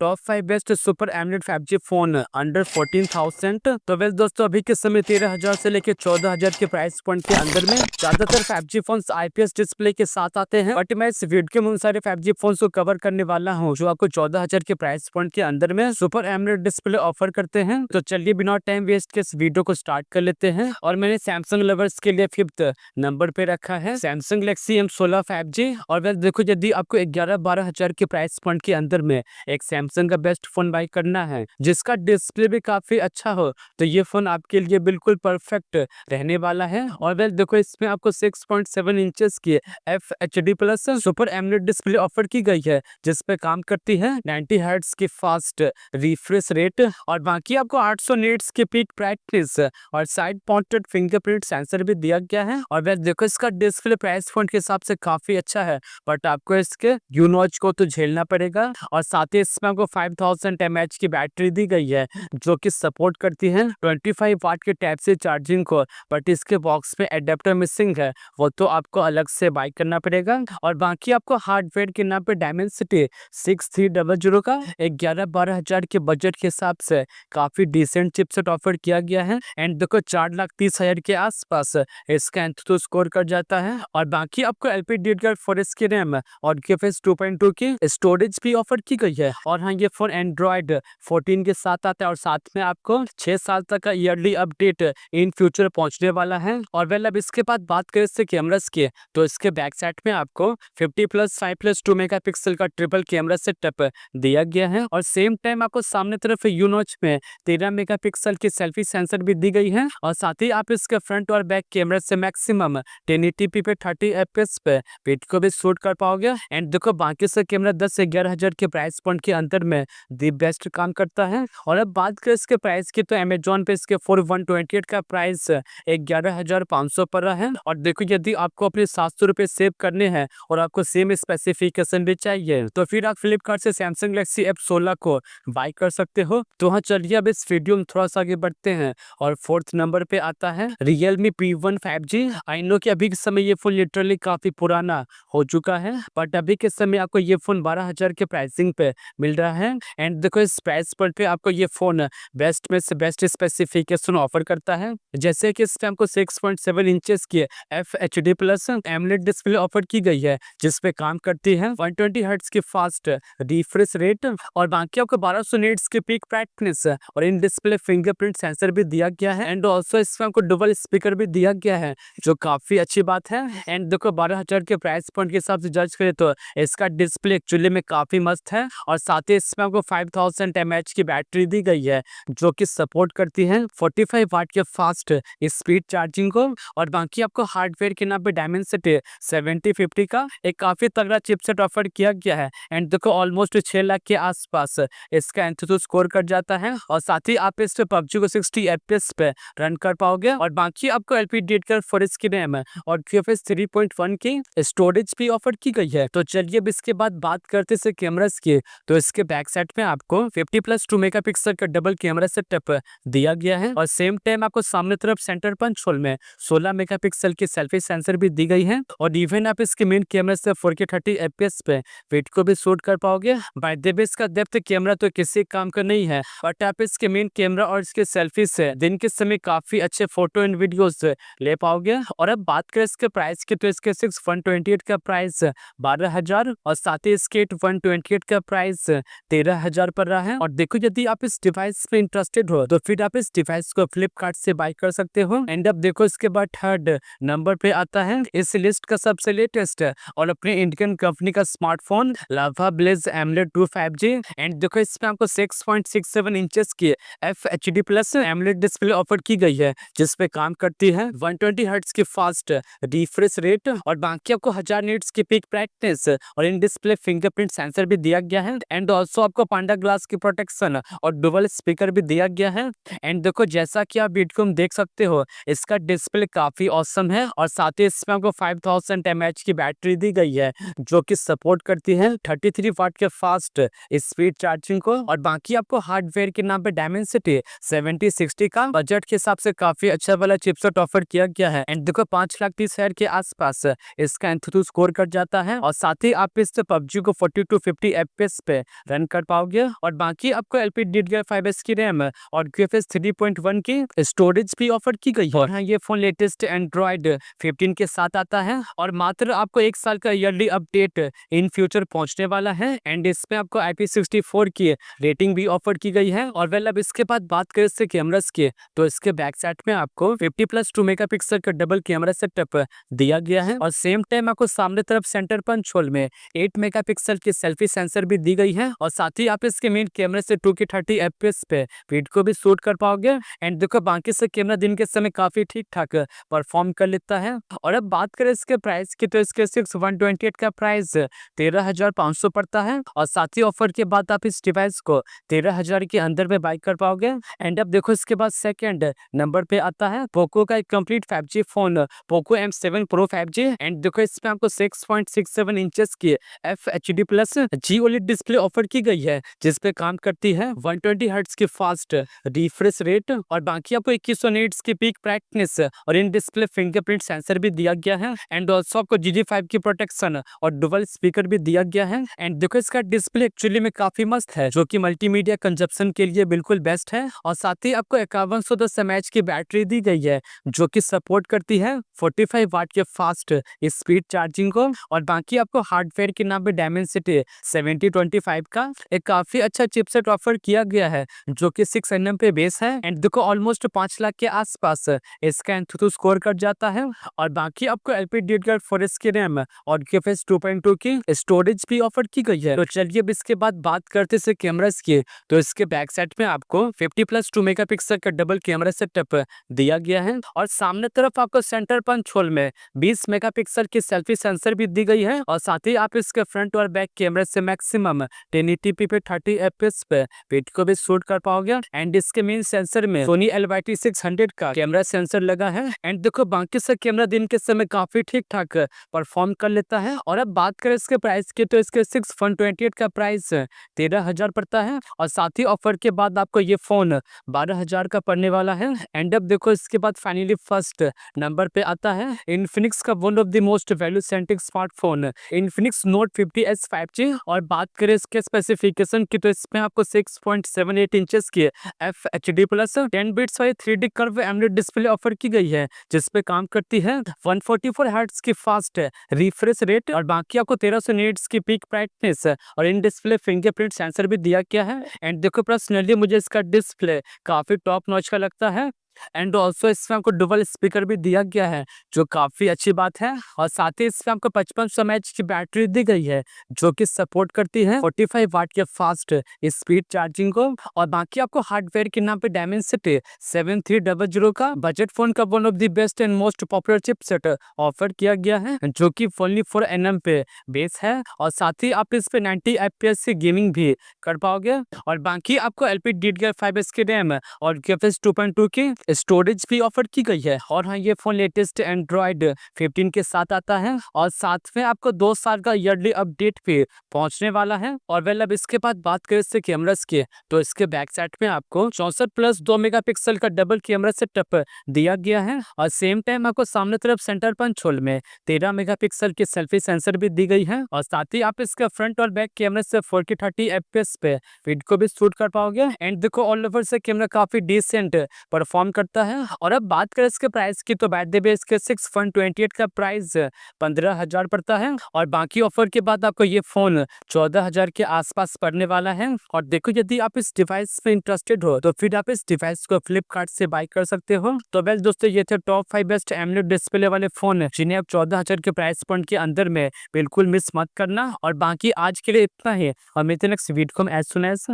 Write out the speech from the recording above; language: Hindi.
Top 5 best super AMOLED 5G phone under 14,000। तो वेल दोस्तों, अभी के समय 13,000 से लेकर 14,000 के प्राइस पॉइंट के अंदर में ज्यादातर 5G फोन IPS डिस्प्ले के साथ आते हैं। बट मैं इस वीडियो में उन सारे 5G फोन को कवर करने वाला हूँ जो आपको 14,000 के प्राइस पॉइंट के अंदर में सुपर एमोलेड डिस्प्ले ऑफर करते हैं। तो चलिए बिना टाइम वेस्ट के इस वीडियो को स्टार्ट कर लेते हैं। और मैंने सैमसंग लवर्स के लिए 5th नंबर पे रखा है सैमसंग गैलेक्सी M16 5G। और वेल देखो, यदि आपको 11-12 हजार के प्राइस पॉइंट के अंदर में एक सैमसंग का बेस्ट फोन बाई करना है जिसका डिस्प्ले भी काफी अच्छा हो, तो ये फोन आपके लिए बिल्कुल परफेक्ट रहने वाला है। और वेल देखो, इसमें आपको 6.7 इंचेस की FHD plus super AMOLED display offer की गई है जिसपे काम करती है 90 हर्ट्ज की फास्ट रिफ्रेश रेट। और बाकी आपको 800 निट्स की पीक ब्राइटनेस और साइड माउंटेड फिंगरप्रिंट सेंसर भी दिया गया है। और वेल देखो, इसका डिस्प्ले प्राइस पॉइंट के हिसाब से काफी अच्छा है, बट आपको इसके यूनॉच को तो झेलना पड़ेगा। और साथ ही इसमें आपको 5000 mAh की बैटरी दी गई है जो कि सपोर्ट करती है 25 वाट के टाइप से चार्जिंग को। बट इसके बॉक्स में एडेप्टर मिसिंग है, वो तो आपको अलग से बाय करना पड़ेगा। और बाकी आपको हार्डवेयर के नाम पे डायमेंसिटी 6300 का 11-12 हजार के बजट के हिसाब से काफी डिसेंट चिपसेट ऑफर किया गया है। एंड देखो, 4,30,000 के आसपास इसका एंथुतो स्कोर कर जाता है। और बाकी आपको LPDDR4 की रैम और UFS 2.2 की स्टोरेज भी ऑफर की गई है। और हाँ, ये फोन एंड्रॉइड 14 के साथ आता है और साथ में आपको 6 साल तक का ईयरली अपडेट इन फ्यूचर पहुंचने वाला है। और वेल अब इसके बाद बात करें इसके कैमरास की, तो इसके बैक साइड में आपको 50+5+2 मेगापिक्सल का ट्रिपल कैमरा सेटअप दिया गया है। और सेम टाइम आपको सामने तरफ यूनॉच में 13 मेगापिक्सल की सेल्फी सेंसर भी दी गई है। और साथ ही आप इसके फ्रंट और बैक कैमरा से मैक्सिमम 1080p पे 30 FPS पे वीडियो को भी शूट कर पाओगे। एंड देखो, बाकी से कैमरा 10-11 हजार के प्राइस पॉइंट के अंदर में दी बेस्ट काम करता है। और अब बात करें इसके प्राइस की, तो अमेजोन पे इसके 4128 का प्राइस 11,500 पर रहा है। और देखो, यदि आपको अपने 700 रुपये सेव करने हैं और आपको सेम स्पेसिफिकेशन भी चाहिए, तो फिर आप फ्लिपकार्ट से सैमसंग गैलेक्सी F16 को बाय कर सकते हो। तो हाँ, चलिए अब इस वीडियो में थोड़ा सा आगे बढ़ते हैं। और 4th नंबर पे आता है Realme P1 5G। I know कि अभी के समय ये फोन लिटरली काफी पुराना हो चुका है, बट अभी के समय आपको ये फोन 12,000 के प्राइसिंग पे मिल रहा है। एंड देखो, इस प्राइस पॉइंट पे आपको ये फोन बेस्ट में से बेस्ट स्पेसिफिकेशन ऑफर करता है, जैसे कि इस टाइम को 6.7 इंचेस की FHD plus AMOLED display offer की गई है जिसपे काम करती है 120 हर्ट्ज की फास्ट रिफ्रेश रेट। और बाकी आपको 1200 निट्स की पीक ब्राइटनेस और इन डिस्प्ले फिंगरप्रिंट सेंसर भी दिया गया है। एंड ऑल्सो इसमें आपको डबल स्पीकर भी दिया गया है जो काफी अच्छी बात है। एंड देखो, 12,000 के प्राइस पॉइंट के हिसाब से जज करें तो इसका डिस्प्ले एक्चुअली में काफी मस्त है। और साथ ही इसमें आपको 5000 mAh की बैटरी दी गई है जो कि सपोर्ट करती है 45 वाट के फास्ट स्पीड चार्जिंग को। और बाकी आपको हार्डवेयर के नाम पे डायमेंसिटी 7050 का एक काफी तगड़ा चिपसेट ऑफर किया गया है। एंड देखो, ऑलमोस्ट 6 लाख के आसपास इसका एंथुतो स्कोर कर जाता है। और साथ ही आप इस पे PUBG को 60 FPS पे रन कर पाओगे। और बाकी आपको LPDDR4 की रैम और UFS 3.1 की स्टोरेज भी ऑफर की गई है। तो चलिए अब इसके बाद बात करते हैं कैमरास की, तो इसके बैक साइड में आपको 50+2 मेगापिक्सल का डबल कैमरा सेटअप दिया गया है। और सेम टाइम आपको सामने तरफ सेंटर पंच होल में 16 मेगापिक्सल की सेल्फी सेंसर भी दी गई है। और इवन आप इसके मेन कैमरा से 4K 30 FPS पे वीडियो को भी शूट कर पाओगे। बाय द वे, इसका डेप्थ कैमरा तो किसी काम का नहीं है, बट आप इसके मेन कैमरा और इसके सेल्फी से दिन के समय काफी अच्छे फोटो एंड वीडियोस ले पाओगे। और अब बात करें इसके प्राइस की, तो इसके 6/128 का प्राइस 12,000 और साथ ही इसके 8/128 का प्राइस 13,000 पर रहा है। और देखो, यदि आप इस डिवाइस पे इंटरेस्टेड हो तो फिर आप इस डिवाइस को फ्लिपकार्ट से बाय कर सकते हो। एंड अब देखो, इसके बाद 3rd नंबर पे आता है इस लिस्ट का सबसे लेटेस्ट और अपने इंडियन कंपनी का smartphone Lava Blaze AMOLED 2 5G। And देखो, इसमें आपको 6.67 इंचेस की FHD plus AMOLED display offer की गई है जिसपे काम करती है 120 हर्ट्ज की फास्ट रिफ्रेश रेट। और बाकी आपको 1000 निट्स की पीक ब्राइटनेस और इन डिस्प्ले फिंगरप्रिंट सेंसर भी दिया गया है। एंड ऑल्सो आपको पांडा ग्लास की प्रोटेक्शन और डुअल स्पीकर भी दिया गया है। एंड देखो, जैसा कि आप वीडियो में देख सकते हो, इसका डिस्प्ले काफी ऑसम है। और साथ ही इसमें आपको 5000 mAh की बैटरी दी गई है जो कि सपोर्ट करती है 33 वाट के फास्ट स्पीड चार्जिंग को। और बाकी आपको हार्डवेयर के नाम पे डायमेंसिटी 7060 का बजट के हिसाब से काफी अच्छा वाला चिपसेट ऑफर किया गया है। एंड देखो, 5,30,000 के आसपास इसका एंथुतो स्कोर कर जाता है। और साथ ही आप इस PUBG को 40 to 50 FPS पे रन कर पाओगे। और बाकी आपको LPDDR5S की रैम और UFS 3.1 की स्टोरेज भी ऑफर की गई है। और हाँ, ये फोन लेटेस्ट एंड्रॉइड 15 के साथ आता है और मात्र आपको 1 साल का ईयरली अपडेट इन फ्यूचर पहुंचने वाला है। एंड इसमें आपको IP64 की रेटिंग भी ऑफर की गई है। और वेल अब इसके बाद बात करें इसके कैमरास की, तो इसके बैक साइड में आपको 50+2 मेगापिक्सल का डबल कैमरा सेटअप दिया गया है। और सेम टाइम आपको सामने तरफ सेंटर पंच होल में 8 मेगापिक्सल की सेल्फी सेंसर भी दी गई है। और साथ ही आप इसके मेन कैमरे से 2K 30 FPS पे वीडियो को भी शूट कर पाओगे। एंड देखो बाकी से कैमरा दिन के समय काफी ठीक ठाक परफॉर्म कर लेता है। और अब बात करें इसके प्राइस की, तो इसके 128 का प्राइस 13,500 पड़ता है। और साथ ही ऑफर के बाद आप इस डिवाइस को 13,000 के अंदर में बाई कर पाओगे। एंड अब देखो इसके बाद सेकंड नंबर पे आता है पोको का एक complete 5G phone Poco M7 Pro 5G। And देखो इसमें आपको 6.67 इंचेस की FHD+ GOLED डिस्प्ले ऑफर की गई है, जिसपे काम करती है 120 हर्ट्ज की फास्ट रिफ्रेश रेट। और बाकी आपको 2100 नीट्स की पीक ब्राइटनेस और इन डिस्प्ले फिंगरप्रिंट सेंसर भी दिया गया है। एंड ऑल्सो आपको GG5 की प्रोटेक्शन और डुअल स्पीकर भी दिया गया है। एंड देखो इसका डिस्प्ले एक्चुअली में काफी मस्त है, जो कि मल्टीमीडिया कंजप्शन के लिए बिल्कुल बेस्ट है। और साथ ही आपको 5110 mAh की बैटरी दी गई है, जो कि सपोर्ट करती है 45 वाट के फास्ट स्पीड चार्जिंग को। और बाकी आपको हार्डवेयर के नाम पे डायमेंसिटी 7025 का एक काफी अच्छा चिपसेट ऑफर किया गया है, जो कि 6nm पे बेस है। एंड देखो ऑलमोस्ट 5 लाख के आसपास इसका एंथुथु स्कोर कर जाता है। और बाकी आपको LPDDR4S की रैम और UFS 2.2 की स्टोरेज भी ऑफर की गई है। तो चलिए अब इसके बाद बात करते हैं कैमरास की, तो इसके बैक साइड में आपको 50+2 मेगापिक्सल का डबल कैमरा सेटअप दिया गया है। और सामने तरफ आपको सेंटर पंच होल में 20 मेगापिक्सल की सेल्फी सेंसर भी दी गई है। और साथ ही आप इसके फ्रंट और बैक कैमरे से मैक्सिमम 1080p पे 30 FPS पे वीडियो को भी शूट कर पाओगे। एंड इसके मेन सेंसर में सोनी LYT600 का कैमरा सेंसर लगा है। एंड देखो बाकी से कैमरा दिन के समय काफी ठीक ठाक परफॉर्म कर लेता है। और अब बात करें इसके प्राइस की, तो इसके 628 का प्राइस 13,000 पड़ता है। और साथ ही ऑफर के बाद आपको ये फोन 12,000 का पड़ने वाला है। एंड अब देखो इसके बाद फाइनली फर्स्ट नंबर पे आता है इन्फिनिक्स का one of the most value centric smartphone Infinix note 50S 5G। और बात करें इसके स्पेसिफिकेशन की, तो इसमें आपको 6.78 इंचेस की FHD+ 10 बिट्स वाली 3D curve AMOLED display offer की गई है, जिसपे काम करती है 144 हर्ट्ज की फास्ट रिफ्रेश रेट। और बाकी आपको 1300 नीट्स की पीक ब्राइटनेस और इन डिस्प्ले फिंगरप्रिंट सेंसर भी दिया गया है। एंड देखो पर्सनली मुझे इसका डिस्प्ले काफी टॉप नॉच का लगता है। एंड ऑल्सो इसमें आपको डुअल स्पीकर भी दिया गया है, जो काफी अच्छी बात है। और साथ ही इसमें आपको 5500 mAh की बैटरी दी गई है, जो कि सपोर्ट करती है 45 वाट के फास्ट स्पीड चार्जिंग को। और बाकी आपको हार्डवेयर के नाम पे डायमेंसिटी 7300 का बजट फोन का one of the best and most popular chipset offer किया गया है, जो कि फुल्ली 4nm पे बेस है। और साथ ही आप इस पे 90 FPS की गेमिंग भी कर पाओगे। और बाकी आपको LPDDR5S की रैम और UFS 2.2 की स्टोरेज भी ऑफर की गई है। और हाँ, ये फोन लेटेस्ट एंड्रॉइड 15 के साथ आता है और साथ में आपको 2 साल का ईयरली अपडेट भी पहुंचने वाला है। और वेल अब इसके बाद बात करें इसके कैमरास के, तो इसके बैक साइड में आपको 64+2 मेगापिक्सल का डबल कैमरा सेटअप दिया गया है। और सेम टाइम आपको सामने तरफ सेंटर पंच होल में 13 मेगापिक्सल की सेल्फी सेंसर भी दी गई है। और साथ ही आप इसका फ्रंट और बैक कैमरे से 4K 30 FPS पे वीडियो को भी शूट कर पाओगे। एंड देखो ऑल ओवर से कैमरा काफी डिसेंट परफॉर्म करता है। और अब बात करें इसके प्राइस की, तो बाय द वे इसके 628 का प्राइस 15,000 पड़ता है। और बाकी ऑफर के बाद आपको ये फोन 14,000 के आसपास पड़ने वाला है। और देखो यदि आप इस डिवाइस में इंटरेस्टेड हो, तो फिर आप इस डिवाइस को फ्लिपकार्ट से बाय कर सकते हो। तो वेल दोस्तों, ये थे टॉप 5 बेस्ट एमोलेड डिस्प्ले वाले फोन, जिन्हें आप 14,000 के प्राइस पॉइंट के अंदर में बिल्कुल मिस मत करना। और बाकी आज के लिए इतना ही, और मिलते हैं नेक्स्ट वीडियो में एज सुन एज